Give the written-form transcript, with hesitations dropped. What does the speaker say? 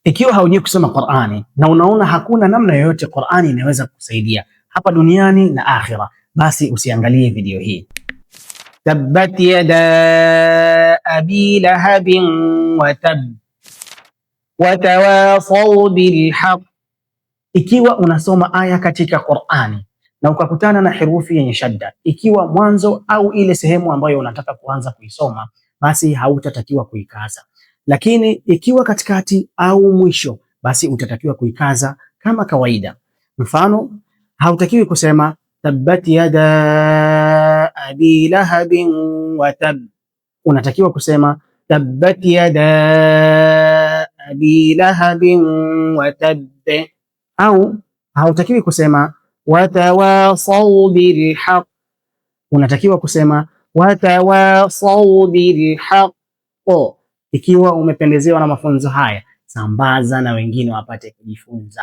Ikiwa haujui kusoma Qur'ani na unaona hakuna namna yoyote Qur'ani inaweza kukusaidia hapa duniani na akhira, basi usiangalie video hii. Tabbat yada abi lahabin wa tab wa tawasaw bil haqq. Ikiwa unasoma aya katika Qur'ani na ukakutana na herufi yenye shadda, ikiwa mwanzo au ile sehemu ambayo unataka kuanza kuisoma, basi hautatakiwa kuikaza. Lakini ikiwa katikati au mwisho, basi utatakiwa kuikaza kama kawaida. Mfano, hautakiwi kusema tabbat yada abi lahabin wa tab, unatakiwa kusema tabbat yada abi lahabin wa tab. Au hautakiwi kusema watawasaw bil haqq, unatakiwa kusema watawasaw bil haqq. Ikiwa umependezewa na mafunzo haya, sambaza na wengine wapate kujifunza.